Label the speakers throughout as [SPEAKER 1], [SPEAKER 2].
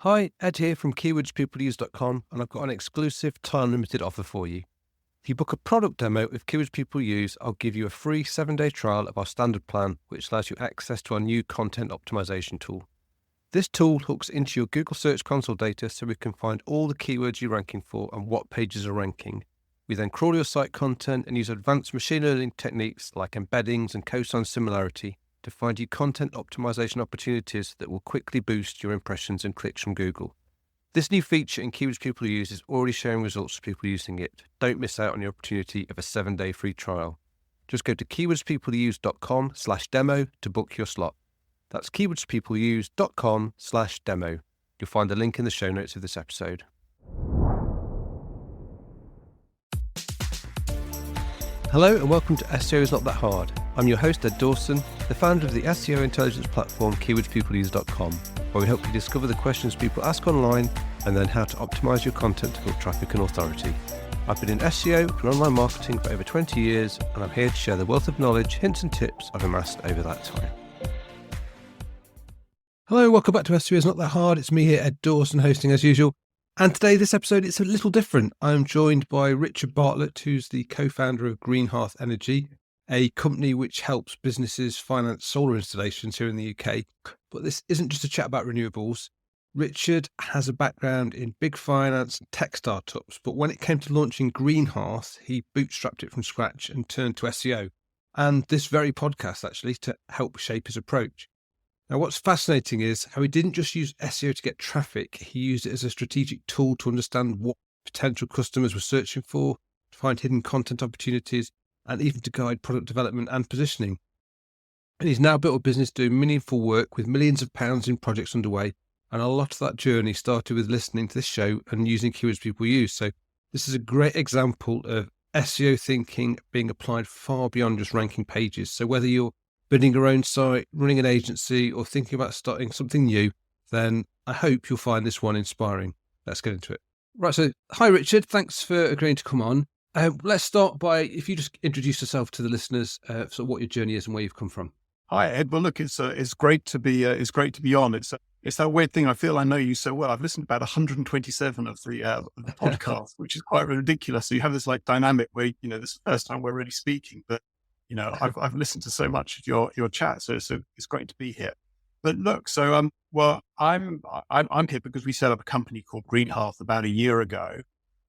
[SPEAKER 1] Hi, Ed here from keywordspeopleuse.com, and I've got an exclusive time-limited offer for you. If you book a product demo with Keywords People Use, I'll give you a free 7-day trial of our standard plan, which allows you access to our new content optimization tool. This tool hooks into your Google Search Console data so we can find all the keywords you're ranking for and what pages are ranking. We then crawl your site content and use advanced machine learning techniques like embeddings and cosine similarity to find you content optimization opportunities that will quickly boost your impressions and clicks from Google. This new feature in Keywords People Use is already showing results for people using it. Don't miss out on the opportunity of a 7-day free trial. Just go to keywordspeopleuse.com/demo to book your slot. That's keywordspeopleuse.com/demo. You'll find the link in the show notes of this episode. Hello and welcome to SEO is Not That Hard. I'm your host Ed Dawson, the founder of the SEO intelligence platform keywordspeopleuse.com, where we help you discover the questions people ask online and then how to optimize your content to build traffic and authority. I've been in SEO and online marketing for over 20 years, and I'm here to share the wealth of knowledge, hints and tips I've amassed over that time. Hello, welcome back to SEO is Not That Hard. It's me here, Ed Dawson, hosting as usual. And today, this episode, it's a little different. I'm joined by Richard Bartlett, who's the co-founder of Greenhearth Energy, a company which helps businesses finance solar installations here in the UK. But this isn't just a chat about renewables. Richard has a background in big finance and tech startups, but when it came to launching Greenhearth, he bootstrapped it from scratch and turned to SEO. And this very podcast, actually, to help shape his approach. Now, what's fascinating is how he didn't just use SEO to get traffic. He used it as a strategic tool to understand what potential customers were searching for, to find hidden content opportunities, and even to guide product development and positioning. And he's now built a business doing meaningful work with millions of pounds in projects underway. And a lot of that journey started with listening to this show and using keywords people use. So this is a great example of SEO thinking being applied far beyond just ranking pages. So whether you're building your own site, running an agency, or thinking about starting something new, then I hope you'll find this one inspiring. Let's get into it. Right, so hi Richard, thanks for agreeing to come on. Let's start by, if you just introduce yourself to the listeners, sort of what your journey is and where you've come from.
[SPEAKER 2] Hi Ed. Well, look, it's great to be on. It's that weird thing. I feel I know you so well. I've listened to about 127 of the podcast, which is quite ridiculous. So you have this like dynamic where this is the first time we're really speaking, but I've listened to so much of your chat, so it's great to be here. But look, so I'm here because we set up a company called Greenhearth about a year ago,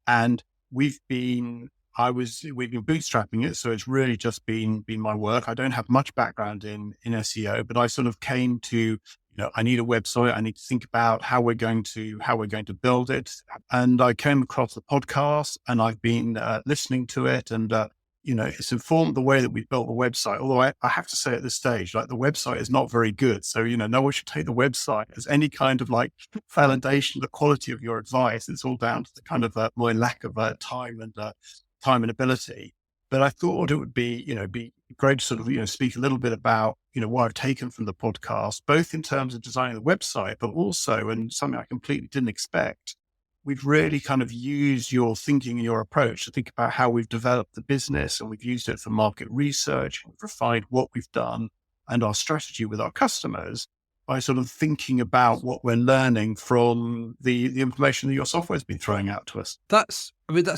[SPEAKER 2] and we've been bootstrapping it. So it's really just been my work. I don't have much background in SEO, but I sort of came to, I need a website. I need to think about how we're going to build it. And I came across the podcast and I've been listening to it, and it's informed the way that we've built the website. Although I have to say at this stage, like the website is not very good. So, no one should take the website as any kind of like validation of the quality of your advice. It's all down to the kind of my lack of time and ability. But I thought it would be great to sort of, speak a little bit about, what I've taken from the podcast, both in terms of designing the website, but also, and something I completely didn't expect, we've really kind of used your thinking and your approach to think about how we've developed the business, and we've used it for market research, we've refined what we've done and our strategy with our customers by sort of thinking about what we're learning from the information that your software has been throwing out to us.
[SPEAKER 1] That's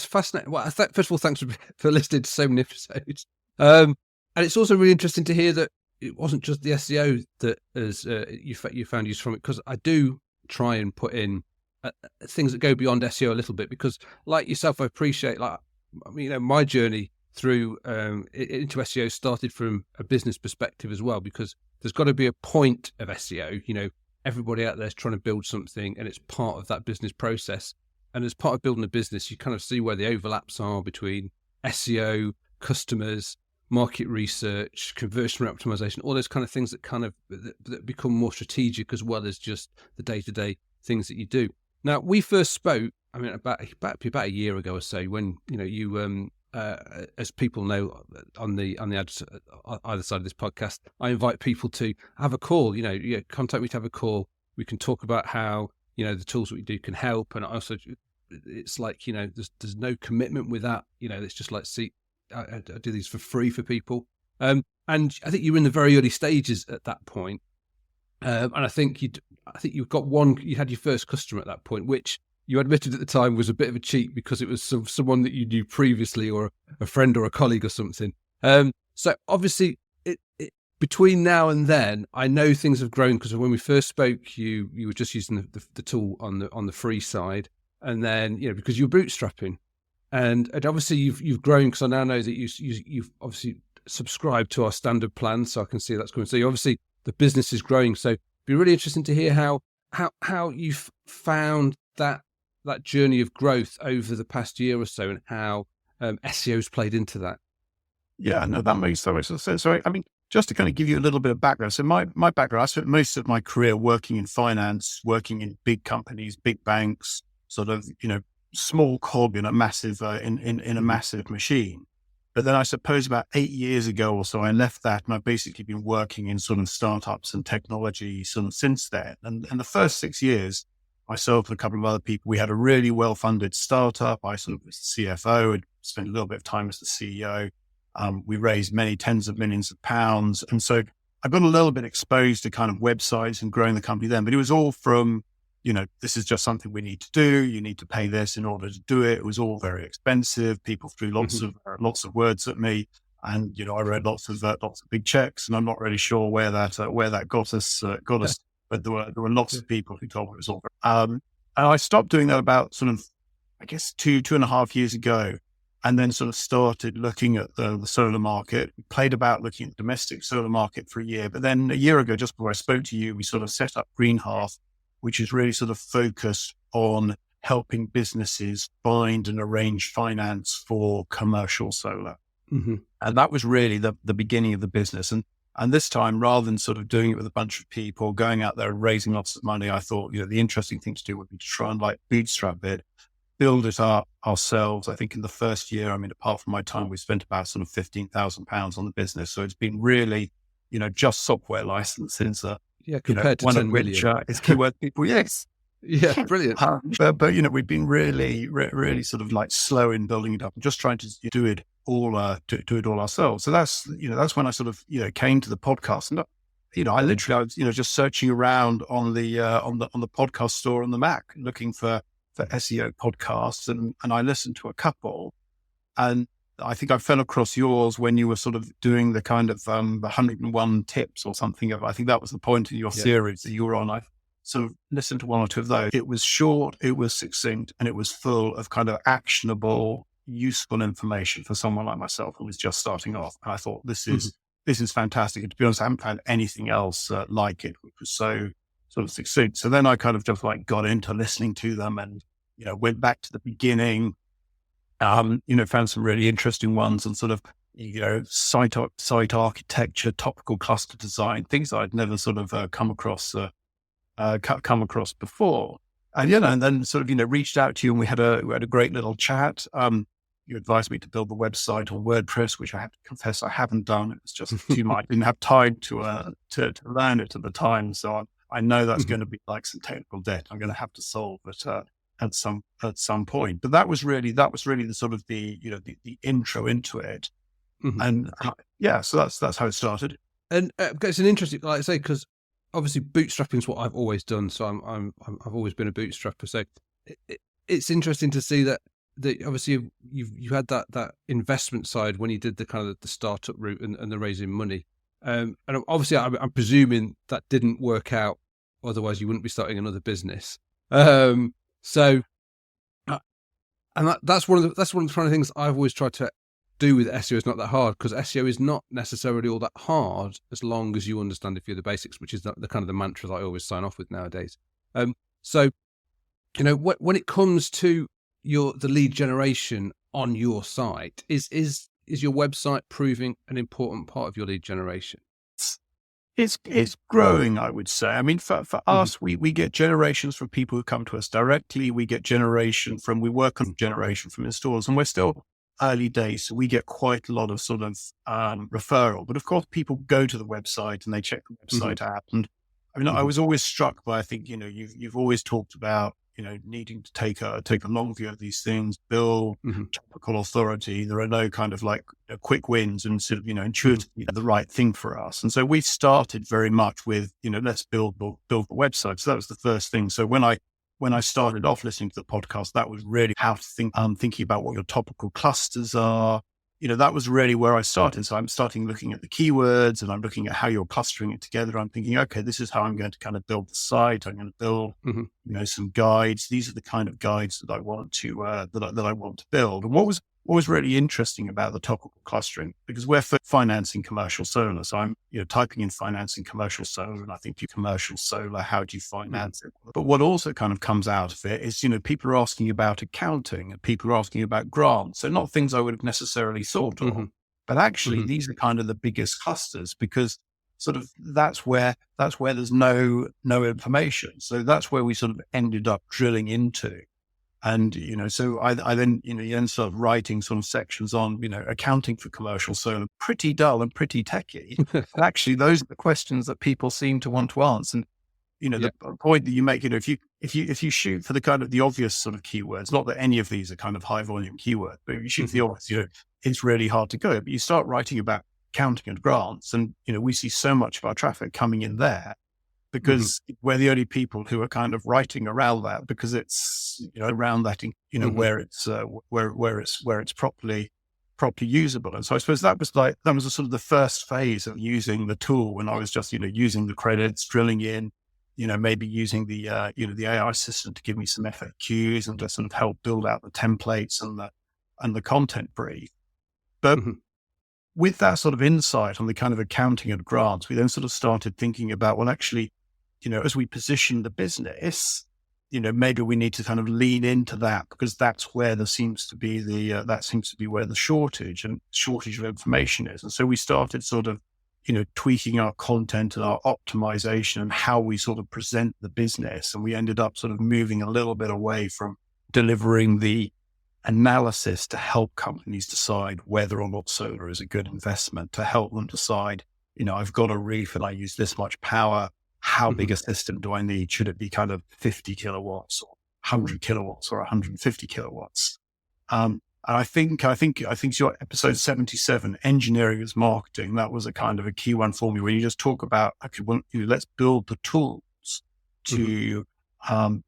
[SPEAKER 1] fascinating. Well, first of all, thanks for listening to so many episodes. And it's also really interesting to hear that it wasn't just the SEO that you found use from it, because I do try and put in things that go beyond SEO a little bit, because like yourself, I appreciate my journey through into SEO started from a business perspective as well, because there's got to be a point of SEO. Everybody out there is trying to build something, and it's part of that business process. And as part of building a business, you kind of see where the overlaps are between SEO, customers, market research, conversion rate optimization, all those kind of things that become more strategic as well as just the day-to-day things that you do. Now, we first spoke, about a year ago or so, when you, as people know, on the either side of this podcast, I invite people to have a call. Contact me to have a call. We can talk about how the tools that we do can help, and also it's like there's no commitment with that. It's just like, I do these for free for people, and I think you were in the very early stages at that point. And I think I think you had your first customer at that point, which you admitted at the time was a bit of a cheat because it was someone that you knew previously, or a friend or a colleague or something. So obviously, between now and then, I know things have grown, because when we first spoke, you were just using the tool on the free side, and then because you were bootstrapping, and obviously you've grown, because I now know that you've obviously subscribed to our standard plan, so I can see that's coming. So obviously the business is growing. So it'd be really interesting to hear how you've found that journey of growth over the past year or so, and how SEO's played into that.
[SPEAKER 2] Yeah, no, that makes so much sense. So, I mean, just to kind of give you a little bit of background. So my background, I spent most of my career working in finance, working in big companies, big banks, sort of, small cog in a massive, in a massive machine. But then I suppose about 8 years ago or so, I left that, and I've basically been working in sort of startups and technology sort of since then. And the first 6 years, myself and a couple of other people, we had a really well-funded startup. I sort of was the CFO and spent a little bit of time as the CEO. We raised many tens of millions of pounds. And so I got a little bit exposed to kind of websites and growing the company then, but it was all from, this is just something we need to do. You need to pay this in order to do it. It was all very expensive. People threw lots of words at me, and, I wrote lots of big checks, and I'm not really sure where that got us, but there were lots of people who told me it was all, and I stopped doing that about sort of, I guess, two and a half years ago. And then sort of started looking at the solar market. We played about looking at the domestic solar market for a year. But then a year ago, just before I spoke to you, we sort of set up Greenhearth, which is really sort of focused on helping businesses find and arrange finance for commercial solar.
[SPEAKER 1] Mm-hmm.
[SPEAKER 2] And that was really the beginning of the business. And this time, rather than sort of doing it with a bunch of people, going out there and raising lots of money, I thought, the interesting thing to do would be to try and bootstrap it, build it up ourselves. I think in the first year, apart from my time, we spent about sort of £15,000 on the business. So it's been really, just software licenses.
[SPEAKER 1] Compared to 10 million.
[SPEAKER 2] Is keyword people. Yes.
[SPEAKER 1] Yeah, brilliant.
[SPEAKER 2] But we've been really sort of slow in building it up and just trying to do it all, do it all ourselves. So that's when I sort of, came to the podcast, and, I was, just searching around on the podcast store on the Mac, looking for SEO podcasts, and I listened to a couple, and I think I fell across yours when you were sort of doing the kind of 101 tips or something. I think that was the point of your series that you were on. I sort of listened to one or two of those. It was short, it was succinct, and it was full of kind of actionable, useful information for someone like myself who was just starting off. And I thought, this is fantastic. And to be honest, I haven't found anything else like it, which was so sort of succinct. So then I kind of just got into listening to them, and, went back to the beginning, found some really interesting ones, and sort of, site architecture, topical cluster design, things I'd never sort of come across before. And, and then sort of, reached out to you, and we had a great little chat. You advised me to build the website on WordPress, which I have to confess I haven't done. It was just too much. I didn't have time to learn it at the time. So I know that's going to be some technical debt I'm going to have to solve at some point. But that was really the sort of the intro into it.
[SPEAKER 1] Mm-hmm.
[SPEAKER 2] And so that's how it started.
[SPEAKER 1] And it's an interesting, like I say, because obviously bootstrapping is what I've always done. So I've always been a bootstrapper. So it's interesting to see that obviously you had that investment side when you did the kind of the startup route and the raising money. And obviously I'm presuming that didn't work out. Otherwise you wouldn't be starting another business. So, and that's one of the things I've always tried to do with SEO. Is not that hard, because SEO is not necessarily all that hard as long as you understand a few of the basics, which is the kind of the mantras I always sign off with nowadays. So, when it comes to the lead generation on your site, is your website proving an important part of your lead generation?
[SPEAKER 2] It's growing, I would say. I mean, for us, we get generations from people who come to us directly. We work on generation from installers, and we're still early days. So we get quite a lot of sort of referral. But of course, people go to the website and they check the website out. And I mean, I was always struck by, I think, you've always talked about, needing to take a long view of these things, build topical authority. There are no kind of like quick wins and sort of, intuitively the right thing for us. And so we started very much with, let's build the website. So that was the first thing. So when I started off listening to the podcast, that was really how to think, thinking about what your topical clusters are. That was really where I started. So I'm starting looking at the keywords and I'm looking at how you're clustering it together. I'm thinking, okay, this is how I'm going to kind of build the site. I'm going to build, some guides. These are the kind of guides that I want to, that I want to build. And what was really interesting about the topical clustering, because we're financing commercial solar. So I'm, typing in financing commercial solar and I think commercial solar, how do you finance it? But what also kind of comes out of it is, people are asking about accounting and people are asking about grants. So not things I would have necessarily thought of, but actually these are kind of the biggest clusters because sort of that's where there's no information. So that's where we sort of ended up drilling into. And, so I then, you then start writing sort of sections on, accounting for commercial solar, pretty dull and pretty techy. But actually, those are the questions that people seem to want to answer. And, the point that you make, if you shoot for the kind of the obvious sort of keywords, not that any of these are kind of high volume keywords, but if you shoot for the obvious, it's really hard to go. But you start writing about accounting and grants and, we see so much of our traffic coming in there. Because we're the only people who are kind of writing around that because it's, around that, where it's properly usable. And so I suppose that was a sort of the first phase of using the tool when I was just, using the credits, drilling in, maybe using the, the AI assistant to give me some FAQs and just sort of help build out the templates and the content brief. But with that sort of insight on the kind of accounting and grants, we then sort of started thinking about, well, actually, as we position the business, maybe we need to kind of lean into that because that's where there seems to be where the shortage of information is. And so we started sort of, tweaking our content and our optimization and how we sort of present the business. And we ended up sort of moving a little bit away from delivering the analysis to help companies decide whether or not solar is a good investment, to help them decide, I've got a roof and I use this much power. How big a system do I need? Should it be kind of 50 kilowatts or 100 kilowatts or 150 kilowatts? And I think your episode 77, engineering as marketing, that was a kind of a key one for me where you just talk about, okay, well, let's build the tools to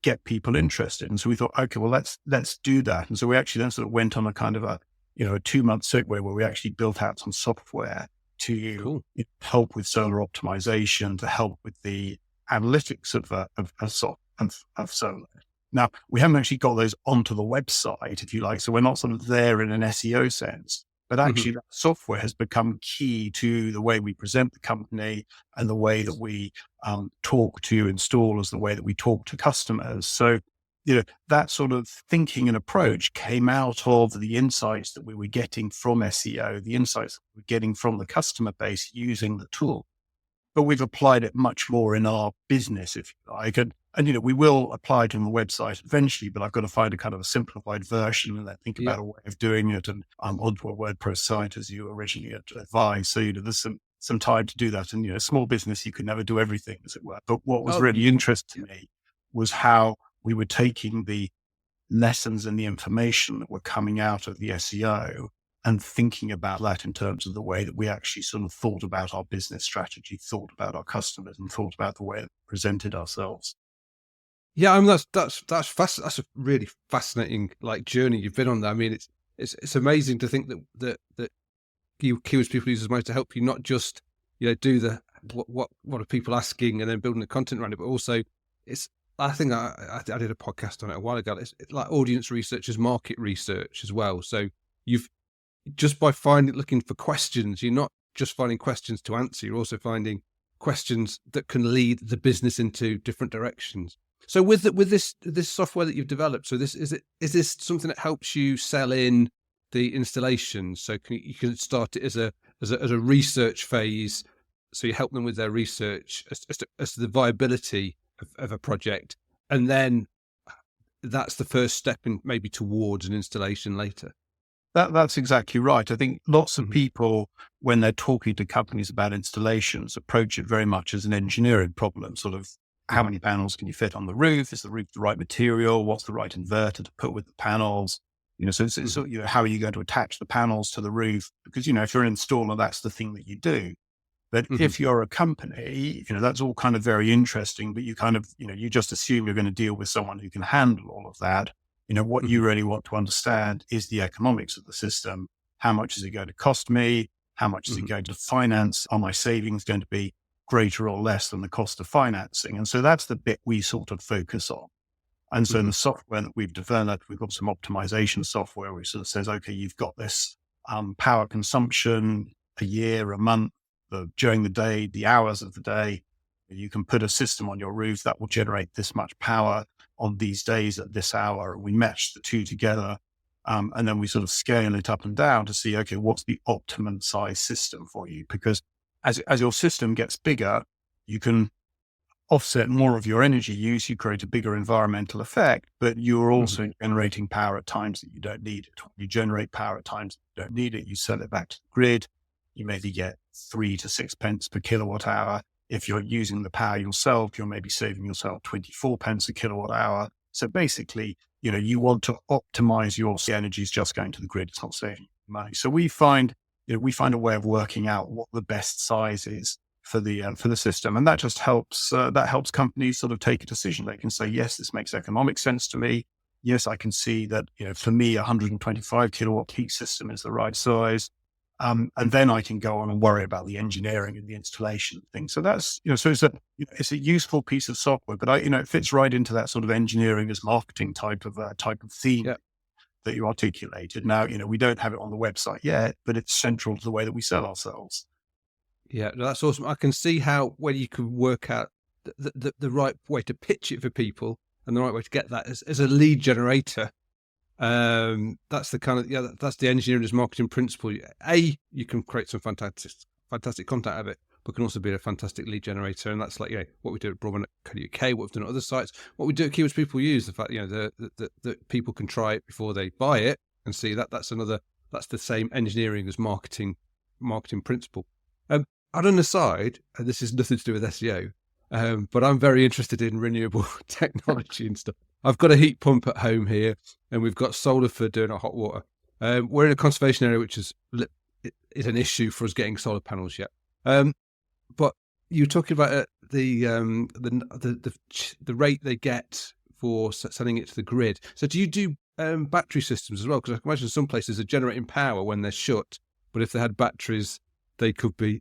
[SPEAKER 2] get people interested. And so we thought, okay, well, let's do that. And so we actually then sort of went on a kind of a 2-month segue where we actually built out some software to help with solar optimization, to help with the analytics of solar. Now, we haven't actually got those onto the website, if you like, so we're not sort of there in an SEO sense, but actually that software has become key to the way we present the company and the way that we talk to installers, the way that we talk to customers. So, that sort of thinking and approach came out of the insights that we were getting from SEO, the insights that we were getting from the customer base using the tool. But we've applied it much more in our business, if you like. And we will apply it on the website eventually, but I've got to find a kind of a simplified version and then think about a way of doing it and onto a WordPress site as you originally advised. So, there's some time to do that. And, small business, you can never do everything, as it were. But what was really interesting to me was how we were taking the lessons and the information that were coming out of the SEO and thinking about that in terms of the way that we actually sort of thought about our business strategy, thought about our customers, and thought about the way that we presented ourselves.
[SPEAKER 1] Yeah, I mean that's a really fascinating journey you've been on there. I mean, it's amazing to think that keywords people use as much to help you not just do the what are people asking and then building the content around it, but also I think I did a podcast on it a while ago. It's like audience research is market research as well. So you've just by looking for questions, you're not just finding questions to answer, you're also finding questions that can lead the business into different directions. So with this software that you've developed, so is this something that helps you sell in the installations? So you can start it as a research phase. So you help them with their research as to the viability of a project, and then that's the first step in maybe towards an installation later.
[SPEAKER 2] That's exactly right. I think lots of people, when they're talking to companies about installations, approach it very much as an engineering problem, sort of how many panels can you fit on the roof? Is the roof the right material? What's the right inverter to put with the panels? So it's how are you going to attach the panels to the roof? Because, if you're an installer, that's the thing that you do. But if you're a company, that's all kind of very interesting, but you kind of, you just assume you're going to deal with someone who can handle all of that. What you really want to understand is the economics of the system. How much is it going to cost me? How much is it going to finance? Are my savings going to be greater or less than the cost of financing? And so that's the bit we sort of focus on. And so in the software that we've developed, we've got some optimization software which sort of says, okay, you've got this power consumption a year, a month, during the day, the hours of the day. You can put a system on your roof that will generate this much power on these days at this hour. We match the two together. And then we sort of scale it up and down to see, okay, what's the optimum size system for you? Because as your system gets bigger, you can offset more of your energy use. You create a bigger environmental effect, but you're also generating power at times that you don't need it. You generate power at times that you don't need it. You sell it back to the grid. You maybe get 3 to 6 pence per kilowatt hour. If you're using the power yourself, you're maybe saving yourself 24 pence a kilowatt hour. So basically, you want to optimize your energy is just going to the grid. It's not saving money. So we find a way of working out what the best size is for the system. And that just helps, companies sort of take a decision. They can say, yes, this makes economic sense to me. Yes, I can see that, for me, 125 kilowatt peak system is the right size. And then I can go on and worry about the engineering and the installation thing. So that's, so it's a useful piece of software, but it fits right into that sort of engineering as marketing type of theme that you articulated. Now, we don't have it on the website yet, but it's central to the way that we sell ourselves.
[SPEAKER 1] Yeah, no, that's awesome. I can see how when you can work out the right way to pitch it for people and the right way to get that as a lead generator. That's the kind of, that's the engineering as marketing principle. You can create some fantastic content out of it, but can also be a fantastic lead generator. And that's like, what we do at Broadman.co.uk, what we've done at other sites, what we do at Keywords People Use, the fact, that people can try it before they buy it and see that's the same engineering as marketing principle. On an aside, and this is nothing to do with SEO, but I'm very interested in renewable technology and stuff. I've got a heat pump at home here, and we've got solar for doing our hot water. We're in a conservation area, which is an issue for us getting solar panels yet. But you're talking about the rate they get for sending it to the grid. So do you do battery systems as well? Because I can imagine some places are generating power when they're shut, but if they had batteries, they could be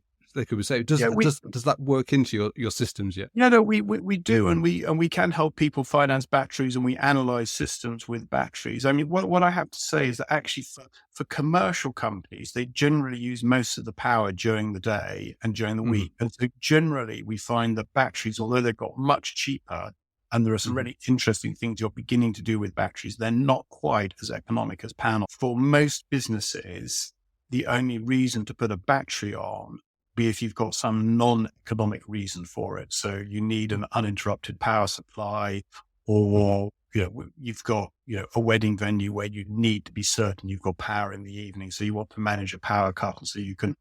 [SPEAKER 1] saved. Does that work into your systems yet?
[SPEAKER 2] Yeah, no, we do, and we can help people finance batteries, and we analyze systems with batteries. I mean, what I have to say is that actually for commercial companies, they generally use most of the power during the day and during the week. And so generally we find that batteries, although they've got much cheaper, and there are some really interesting things you're beginning to do with batteries, they're not quite as economic as panels. For most businesses, the only reason to put a battery on be if you've got some non-economic reason for it. So you need an uninterrupted power supply, or you've got a wedding venue where you need to be certain you've got power in the evening. So you want to manage a power cut, and so you can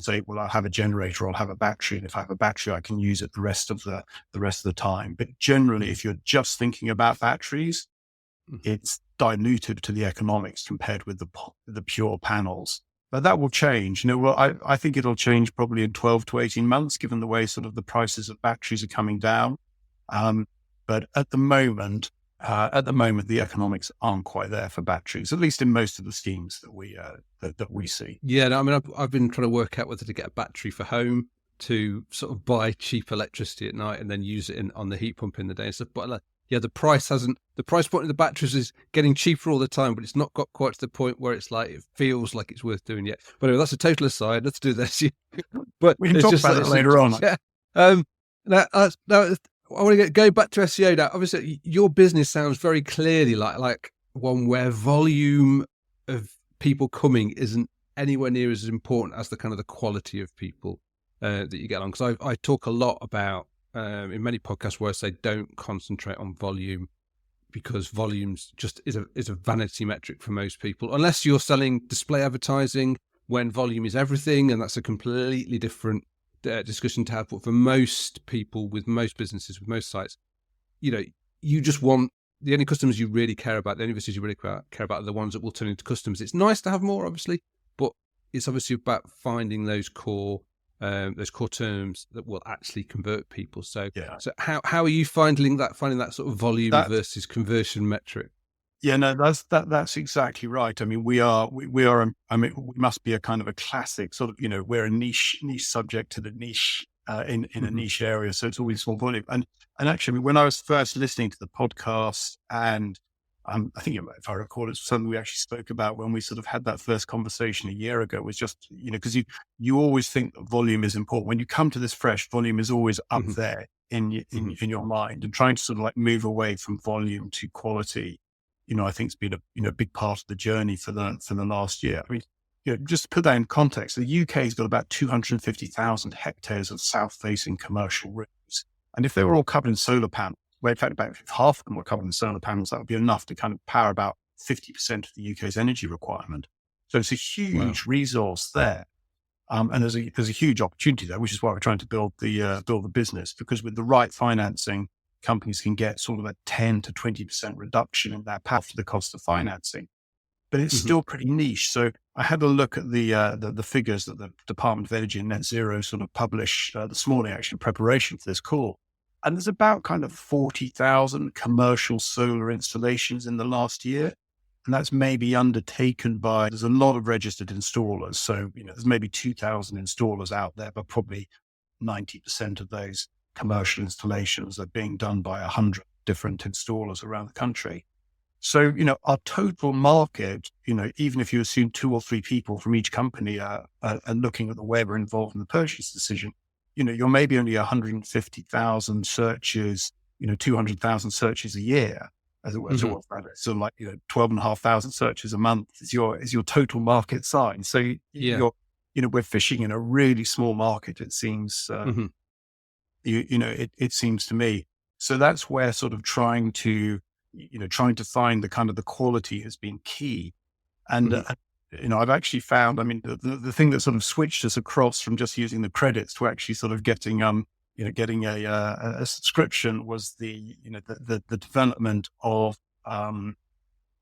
[SPEAKER 2] say, well, I'll have a generator, I'll have a battery, and if I have a battery, I can use it the rest of the time. But generally, if you're just thinking about batteries, it's diluted to the economics compared with the pure panels. But that will change. I think it'll change probably in 12 to 18 months, given the way sort of the prices of batteries are coming down. But at the moment, the economics aren't quite there for batteries, at least in most of the schemes that we see.
[SPEAKER 1] Yeah, no, I mean, I've been trying to work out whether to get a battery for home to sort of buy cheap electricity at night and then use it on the heat pump in the day and stuff. But the price point of the batteries is getting cheaper all the time, but it's not got quite to the point where it's like, it feels like it's worth doing yet. But anyway, that's a total aside. Let's do this. But
[SPEAKER 2] we can talk about it later on.
[SPEAKER 1] Yeah. Now I want to go back to SEO now. Obviously, your business sounds very clearly like one where volume of people coming isn't anywhere near as important as the kind of the quality of people that you get on. Because I talk a lot about, in many podcasts, where I say don't concentrate on volume, because volumes just is a vanity metric for most people, unless you're selling display advertising, when volume is everything, and that's a completely different discussion to have, but for most people, with most businesses, with most sites, you just want the only customers you really care about, the only visitors you really care about are the ones that will turn into customers. It's nice to have more, obviously, but it's obviously about finding those core terms that will actually convert people. So how are you finding that sort of volume versus conversion metric?
[SPEAKER 2] Yeah, no, that's exactly right. I mean, we must be a kind of a classic sort of, we're a niche subject to the niche in a niche area. So it's always small volume. And actually, I mean, when I was first listening to the podcast, and I think if I recall, it's something we actually spoke about when we sort of had that first conversation a year ago, was just, because you always think that volume is important. When you come to this fresh, volume is always up there in your mind, and trying to sort of like move away from volume to quality. I think it's been a big part of the journey for the last year. I mean, just to put that in context, the UK has got about 250,000 hectares of south-facing commercial roofs, and if they were all covered in solar panels, well, in fact, about half of them were covered in solar panels, that would be enough to kind of power about 50% of the UK's energy requirement. So it's a huge resource there, and there's a huge opportunity there, which is why we're trying to build the business, because with the right financing, companies can get sort of a 10 to 20% reduction in their path to the cost of financing, but it's still pretty niche. So I had a look at the figures that the Department of Energy and Net Zero sort of published this morning, actually, in preparation for this call. And there's about kind of 40,000 commercial solar installations in the last year. And that's maybe undertaken there's a lot of registered installers. So, there's maybe 2,000 installers out there, but probably 90% of those commercial installations are being done by 100 different installers around the country. So, our total market, even if you assume 2 or 3 people from each company are looking at the web or involved in the purchase decision, you're maybe only 150,000 searches, 200,000 searches a year, as it were. So like, 12,500 searches a month is your total market size. So we're fishing in a really small market, it seems. It seems to me. So that's where sort of trying to find the kind of the quality has been key. And, I've actually found, I mean, the thing that sort of switched us across from just using the credits to actually sort of getting a subscription was the development of the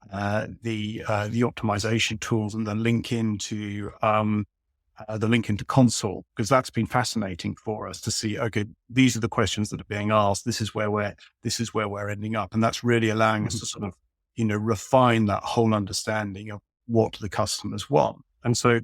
[SPEAKER 2] optimization tools, and the link into console, because that's been fascinating for us to see, okay, these are the questions that are being asked. This is where we're ending up. And that's really allowing us to sort of, refine that whole understanding of what the customers want. And so,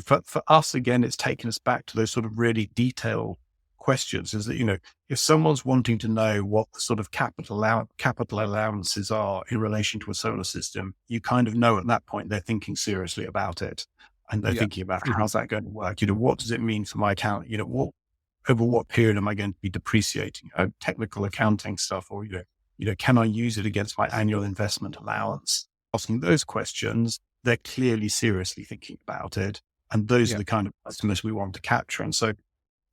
[SPEAKER 2] for us, again, it's taken us back to those sort of really detailed questions, is that, if someone's wanting to know what the sort of capital allowances are in relation to a solar system, you kind of know at that point they're thinking seriously about it. And they're thinking about, how's that going to work? What does it mean for my account? Over what period am I going to be depreciating? Technical accounting stuff, or, can I use it against my annual investment allowance? Asking those questions, they're clearly seriously thinking about it. And those are the kind of customers we want to capture. And so,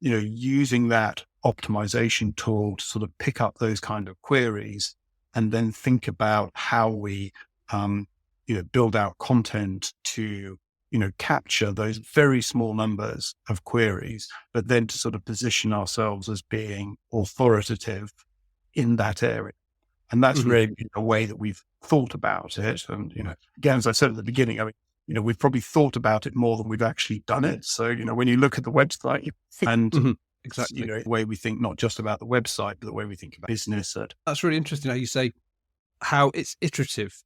[SPEAKER 2] using that optimization tool to sort of pick up those kind of queries, and then think about how we, build out content to, capture those very small numbers of queries, but then to sort of position ourselves as being authoritative in that area. And that's really a way that we've thought about it. And, again, as I said at the beginning, I mean, we've probably thought about it more than we've actually done it. So, when you look at the website and exactly the way we think, not just about the website, but the way we think about business.
[SPEAKER 1] That's really interesting how you say how it's iterative.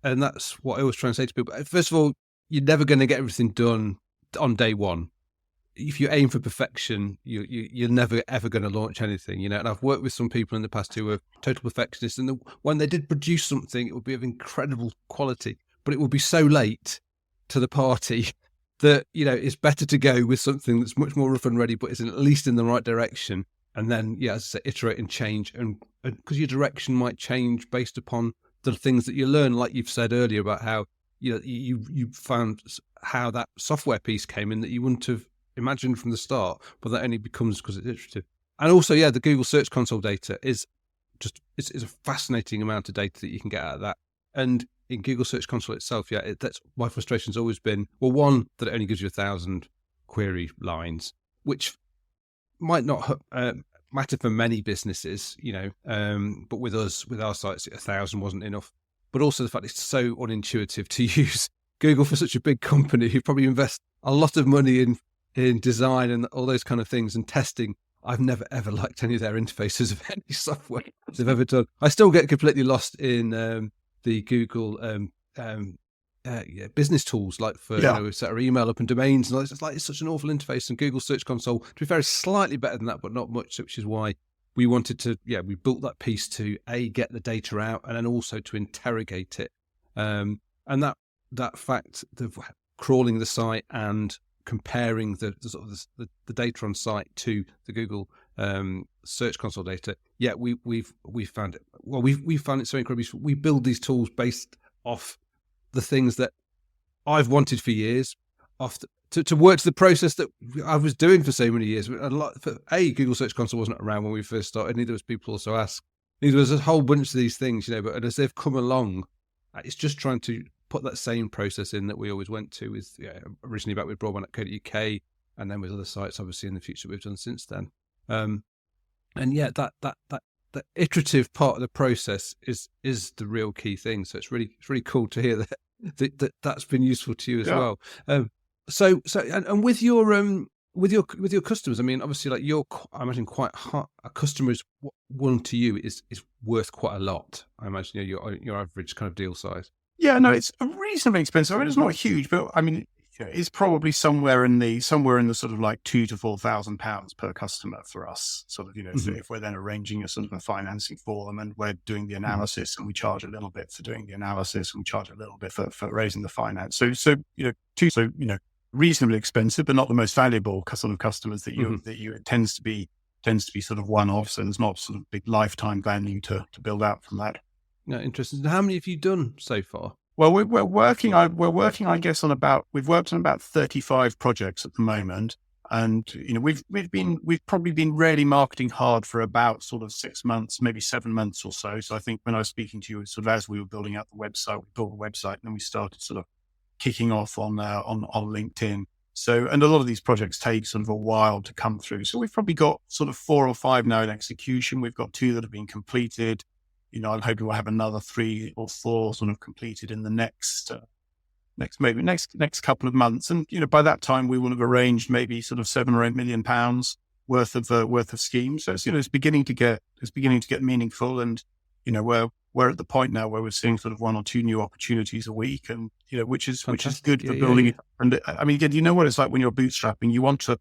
[SPEAKER 1] And that's what I always try and say to people. First of all, you're never going to get everything done on day one. If you aim for perfection, you're never ever going to launch anything, And I've worked with some people in the past who are total perfectionists, and when they did produce something, it would be of incredible quality, but it would be so late to the party that it's better to go with something that's much more rough and ready, but is at least in the right direction. And then, as I say, iterate and change, and because your direction might change based upon the things that you learn, like you've said earlier about how you found how that software piece came in that you wouldn't have imagined from the start, but that only becomes because it's iterative. And also, the Google Search Console data is just it's a fascinating amount of data that you can get out of that. And in Google Search Console itself, that's my frustration's always been, well, one, that it only gives you 1,000 query lines, which might not matter for many businesses, but with us, with our sites, 1,000 wasn't enough. But also the fact it's so unintuitive to use Google for such a big company who probably invest a lot of money in design and all those kind of things and testing. I've never ever liked any of their interfaces of any software they've ever done. I still get completely lost in the Google business tools, like for set our email up and domains, and it's such an awful interface. And Google Search Console, to be fair, is slightly better than that, but not much. Which is why we wanted to, we built that piece to get the data out, and then also to interrogate it. And that fact of crawling the site and comparing the sort of the data on site to the Google Search Console data, we've found it. Well, we found it so incredibly useful. We build these tools based off the things that I've wanted for years, to work to the process that I was doing for so many years. Google Search Console wasn't around when we first started. Neither was people also ask. Neither was a whole bunch of these things, but as they've come along, it's just trying to put that same process in that we always went to with originally back with broadband.co.uk, and then with other sites, obviously, in the future we've done since then. That iterative part of the process is the real key thing. So it's really cool to hear that's been useful to you as well. So with your customers, I mean, obviously, like I imagine quite hard, a customer's one to you is worth quite a lot. I imagine your average kind of deal size.
[SPEAKER 2] Yeah, no, it's reasonably expensive. I mean, it's not huge, but I mean, it's probably somewhere in the sort of like £2,000 to £4,000 per customer for us. Sort of, if we're then arranging a sort of a financing for them, and we're doing the analysis, and we charge a little bit for doing the analysis, and we charge a little bit for raising the finance. So reasonably expensive, but not the most valuable sort of customers that you it tends to be sort of one-off. So there's not sort of big lifetime value to build out from that.
[SPEAKER 1] No, interesting. How many have you done so far?
[SPEAKER 2] Well, we're working, I guess, we've worked on about 35 projects at the moment. And, we've probably been really marketing hard for about sort of 6 months, maybe 7 months or so. So I think when I was speaking to you, sort of as we were building out the website, we built the website, and then we started sort of kicking off on LinkedIn. So, and a lot of these projects take sort of a while to come through. So we've probably got sort of 4 or 5 now in execution. We've got 2 that have been completed. I'm hoping we'll have another 3 or 4 sort of completed in the next couple of months. And, by that time we will have arranged maybe sort of £7 or £8 million worth of schemes. So it's beginning to get meaningful. And, we're at the point now where we're seeing sort of 1 or 2 new opportunities a week, and, which is good for building it. And I mean, again, what it's like when you're bootstrapping, you want to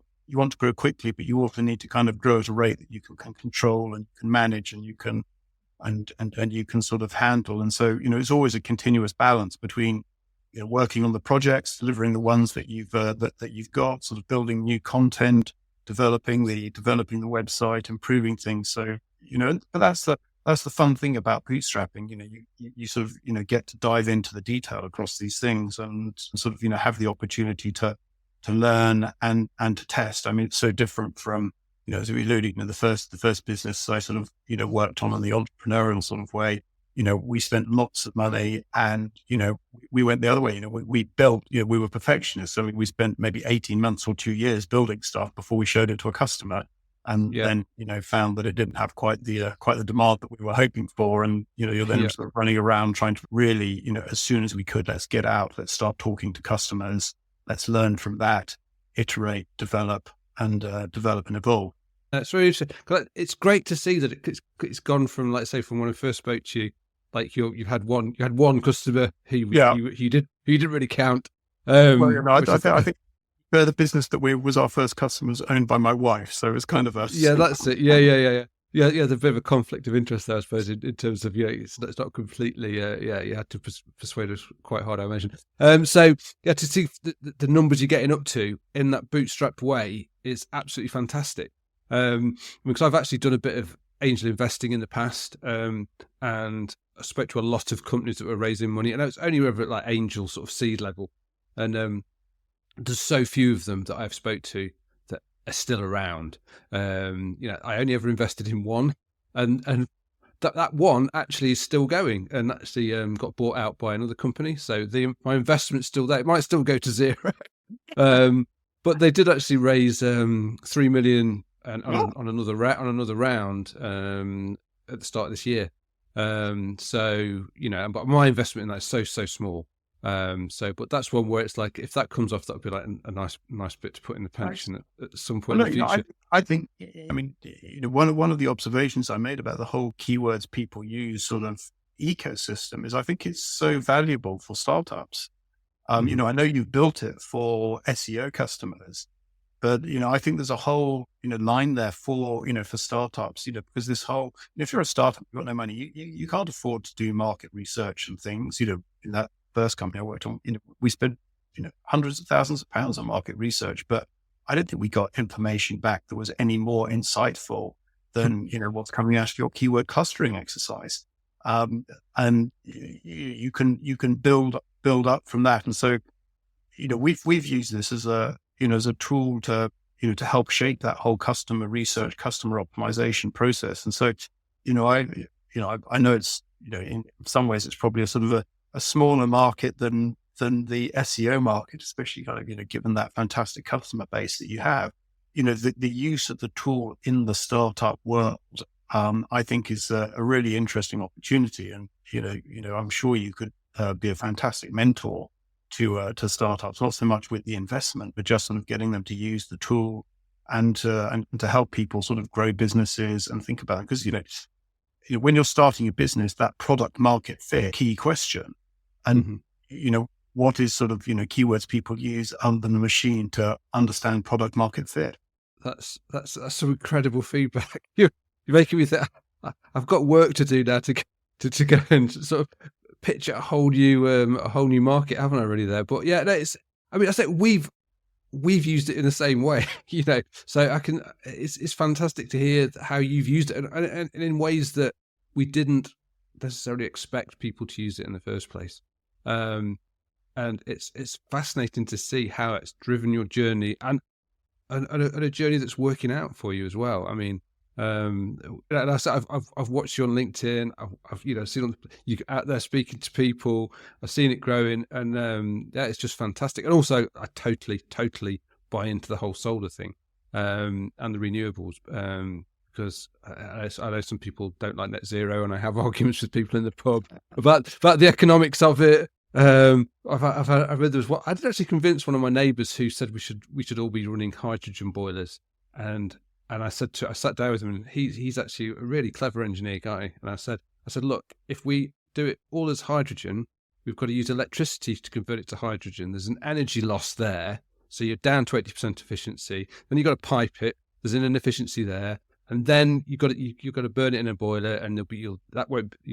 [SPEAKER 2] grow quickly, but you also need to kind of grow at a rate that you can control and you can manage, and you can, and you can sort of handle. And so, it's always a continuous balance between, working on the projects, delivering the ones that you've got, sort of building new content, developing the website, improving things. So, but that's the fun thing about bootstrapping. You sort of, get to dive into the detail across these things, and sort of, have the opportunity to learn and to test. I mean, it's so different from, as we alluded, the first business I sort of, worked on in the entrepreneurial sort of way. We spent lots of money, and, we went the other way. We built, we were perfectionists. So we spent maybe 18 months or 2 years building stuff before we showed it to a customer. And then, found that it didn't have quite the demand that we were hoping for. And, you're then sort of running around trying to really, as soon as we could, let's get out, let's start talking to customers, let's learn from that, iterate, develop and evolve.
[SPEAKER 1] That's really interesting. It's great to see that it's gone from, like, say, from when I first spoke to you, like you had one customer who you didn't really count.
[SPEAKER 2] I think the business that was our first customer was owned by my wife, so it was kind of a
[SPEAKER 1] that's it. Yeah. There's a bit of a conflict of interest there, I suppose, in terms of it's not completely. You had to persuade us quite hard, I imagine. So to see the numbers you're getting up to in that bootstrapped way is absolutely fantastic. Because I've actually done a bit of angel investing in the past, and I spoke to a lot of companies that were raising money, and I was only ever at like angel sort of seed level, and there's so few of them that I've spoke to that are still around. I only ever invested in one, and that one actually is still going, and actually got bought out by another company. So my investment's still there. It might still go to zero. but they did actually raise 3 million
[SPEAKER 2] Oh,
[SPEAKER 1] on another round at the start of this year. So but my investment in that is so small. But that's one where it's like, if that comes off, that would be like a nice bit to put in the
[SPEAKER 2] nice.
[SPEAKER 1] pension at some
[SPEAKER 2] Well,
[SPEAKER 1] point
[SPEAKER 2] no,
[SPEAKER 1] in the future.
[SPEAKER 2] I think, I mean, one of the observations I made about the whole keywords people use sort of ecosystem is I think it's so valuable for startups.
[SPEAKER 1] Mhm.
[SPEAKER 2] I know you've built it for SEO customers, but, I think there's a whole, line there for, for startups, because this whole, if you're a startup, you've got no money, you can't afford to do market research and things. In that first company I worked on, we spent, hundreds of thousands of pounds on market research, but I don't think we got information back that was any more insightful than, what's coming out of your keyword clustering exercise. And you can build up from that. And so, we've used this as a tool to, to help shape that whole customer research, customer optimization process. And so, I know it's, in some ways it's probably a sort of a smaller market than the SEO market, especially kind of, given that fantastic customer base that you have. The use of the tool in the startup world, I think is a really interesting opportunity. And, I'm sure you could be a fantastic mentor to startups, not so much with the investment, but just sort of getting them to use the tool and to help people sort of grow businesses and think about it. Because, when you're starting a business, that product market fit, key question. And,
[SPEAKER 1] Mhm.
[SPEAKER 2] what is sort of, keywords people use other than the machine to understand product market fit?
[SPEAKER 1] That's some incredible feedback. You're making me think. I've got work to do now to go and sort of pitch a whole new market, haven't I? Really there, but yeah, no, it's. I mean, I say we've used it in the same way, So I can. It's fantastic to hear how you've used it, and in ways that we didn't necessarily expect people to use it in the first place. And it's fascinating to see how it's driven your journey, and a journey that's working out for you as well. I mean, and I said, I've watched you on LinkedIn. I've seen you out there speaking to people. I've seen it growing, and yeah, it's just fantastic. And also, I totally buy into the whole solar thing, and the renewables, because I know some people don't like net zero, and I have arguments with people in the pub about the economics of it. I've read there was I did actually convince one of my neighbours who said we should all be running hydrogen boilers, and I sat down with him, and he's actually a really clever engineer guy, and I said, look, if we do it all as hydrogen, we've got to use electricity to convert it to hydrogen. There's an energy loss there, so you're down to 80% efficiency. Then you've got to pipe it. There's an inefficiency there, and then you've got to burn it in a boiler, and you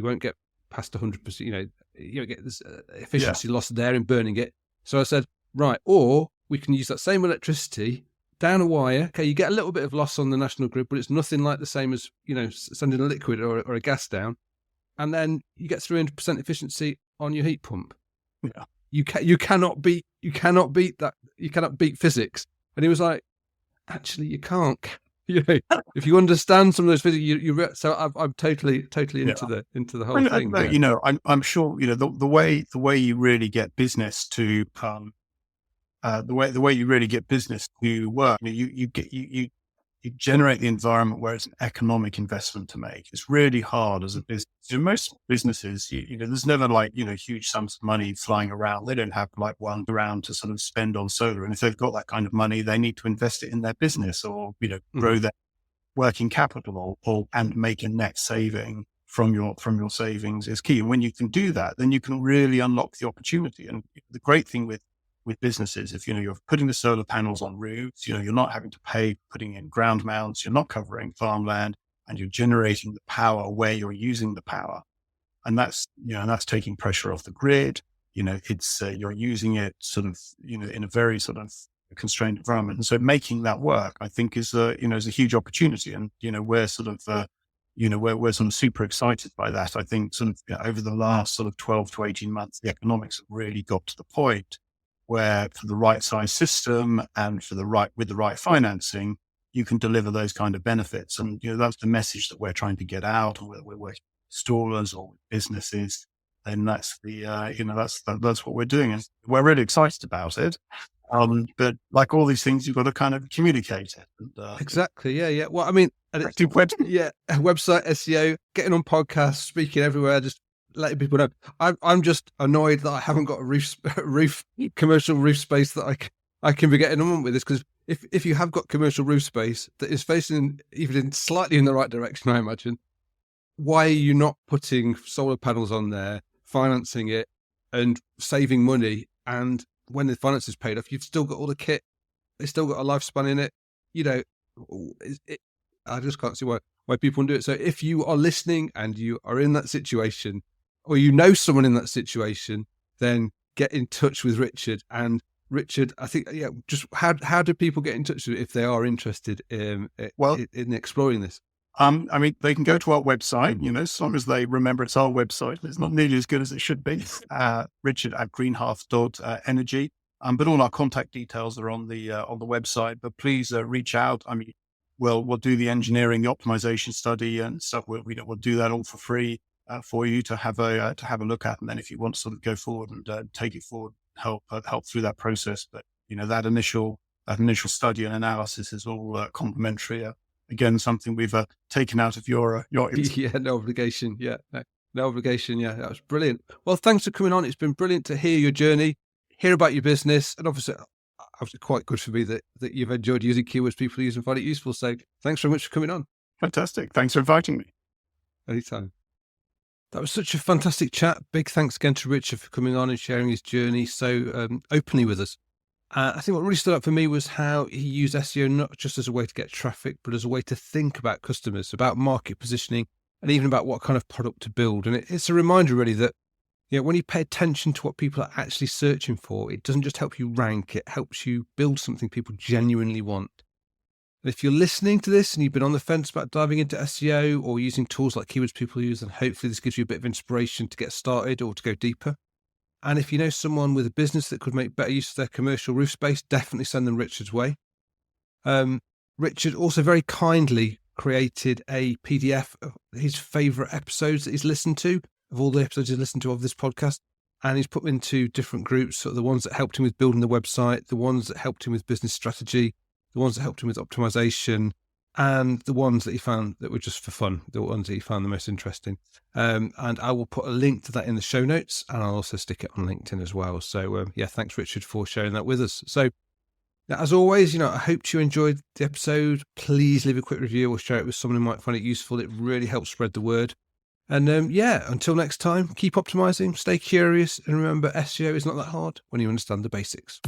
[SPEAKER 1] won't get past 100%. You get this
[SPEAKER 2] Yeah.
[SPEAKER 1] efficiency loss there in burning it. So I said, right, or we can use that same electricity down a wire. Okay, you get a little bit of loss on the national grid, but it's nothing like the same as sending a liquid or a gas down, and then you get 300% efficiency on your heat pump.
[SPEAKER 2] Yeah.
[SPEAKER 1] You cannot beat that. You cannot beat physics. And he was like, actually, you can't. If you understand some of those physics, so I'm totally
[SPEAKER 2] Yeah.
[SPEAKER 1] into the whole thing.
[SPEAKER 2] No, I'm sure, the way you really get business to, the way you really get business to work, you generate the environment where it's an economic investment to make. It's really hard as a business. Most businesses, there's never like, huge sums of money flying around. They don't have like one around to sort of spend on solar. And if they've got that kind of money, they need to invest it in their business or,
[SPEAKER 1] Mhm.
[SPEAKER 2] grow their working capital and make a net saving from your savings is key. And when you can do that, then you can really unlock the opportunity. And the great thing with businesses, if you're putting the solar panels on roofs, you're not having to pay putting in ground mounts, you're not covering farmland, and you're generating the power where you're using the power. And that's taking pressure off the grid. It's you're using it sort of, in a very sort of constrained environment. And so making that work, I think is is a huge opportunity. And, we're sort of, we're sort of super excited by that. I think sort of over the last sort of 12 to 18 months, the economics have really got to the point where for the right size system and with the right financing, you can deliver those kind of benefits. And, that's the message that we're trying to get out, and we're working with installers or with businesses. And that's that's what we're doing. And we're really excited about it. But like all these things, you've got to kind of communicate it. And,
[SPEAKER 1] Exactly. Yeah. Well, I mean, and it's,
[SPEAKER 2] active web.
[SPEAKER 1] yeah, website SEO, getting on podcasts, speaking everywhere, just letting people know. I'm just annoyed that I haven't got a commercial roof space that I can be getting on with this, because if you have got commercial roof space that is facing even slightly in the right direction, I imagine, why are you not putting solar panels on there, financing it, and saving money? And when the finance is paid off, you've still got all the kit. It's still got a lifespan in it. I just can't see why people do it. So if you are listening and you are in that situation, or you know someone in that situation, then get in touch with Richard. And Richard, I think, just how do people get in touch with you if they are interested in exploring this?
[SPEAKER 2] I mean, they can go to our website, as long as they remember it's our website. It's not nearly as good as it should be. Richard at greenhearth.energy. But all our contact details are on the website. But please reach out. I mean, we'll do the engineering, the optimization study and stuff. We'll do that all for free for you to have a look at. And then if you want to sort of go forward and take it forward, help through that process. But that initial study and analysis is all complimentary. Again, something we've taken out of your
[SPEAKER 1] yeah, no obligation. Yeah, no obligation. Yeah, that was brilliant. Well, thanks for coming on. It's been brilliant to hear your journey, hear about your business, and obviously quite good for me that you've enjoyed using keywords people use and find it useful. So thanks very much for coming on.
[SPEAKER 2] Fantastic. Thanks for inviting me.
[SPEAKER 1] Anytime. That was such a fantastic chat. Big thanks again to Richard for coming on and sharing his journey so openly with us. I think what really stood out for me was how he used SEO not just as a way to get traffic, but as a way to think about customers, about market positioning, and even about what kind of product to build. And it's a reminder really that when you pay attention to what people are actually searching for, it doesn't just help you rank, it helps you build something people genuinely want. And if you're listening to this and you've been on the fence about diving into SEO or using tools like keywords people use, then hopefully this gives you a bit of inspiration to get started or to go deeper. And if you know someone with a business that could make better use of their commercial roof space, definitely send them Richard's way. Richard also very kindly created a PDF of his favourite episodes that he's listened to, of all the episodes he's listened to of this podcast. And he's put them into different groups, so the ones that helped him with building the website, the ones that helped him with business strategy, the ones that helped him with optimization, and the ones that he found that were just for fun, the ones that he found the most interesting. And I will put a link to that in the show notes, and I'll also stick it on LinkedIn as well. So thanks Richard for sharing that with us. So as always, I hope you enjoyed the episode. Please leave a quick review or share it with someone who might find it useful. It really helps spread the word. And until next time, keep optimizing, stay curious, and remember, SEO is not that hard when you understand the basics.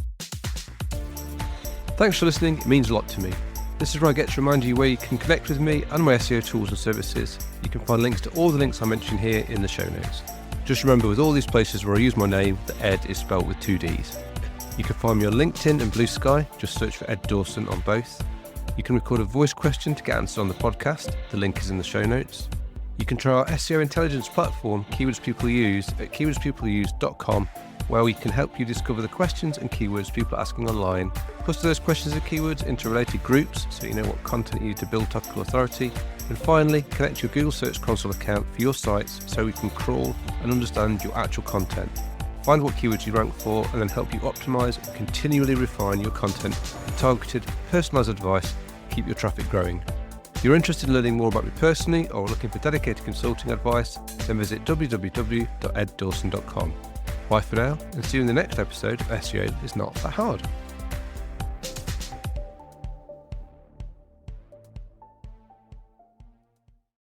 [SPEAKER 1] Thanks for listening. It means a lot to me. This is where I get to remind you where you can connect with me and my SEO tools and services. You can find links to all the links I mentioned here in the show notes. Just remember, with all these places where I use my name, the Ed is spelled with 2 Ds. You can find me on LinkedIn and Blue Sky. Just search for Ed Dawson on both. You can record a voice question to get answered on the podcast. The link is in the show notes. You can try our SEO intelligence platform, Keywords People Use, at keywordspeopleuse.com, where we can help you discover the questions and keywords people are asking online, cluster those questions and keywords into related groups so you know what content you need to build topical authority, and finally, connect your Google Search Console account for your sites so we can crawl and understand your actual content, find what keywords you rank for, and then help you optimize and continually refine your content with targeted, personalized advice to keep your traffic growing. If you're interested in learning more about me personally or looking for dedicated consulting advice, then visit www.eddawson.com. Bye for now, and see you in the next episode of SEO is Not That Hard.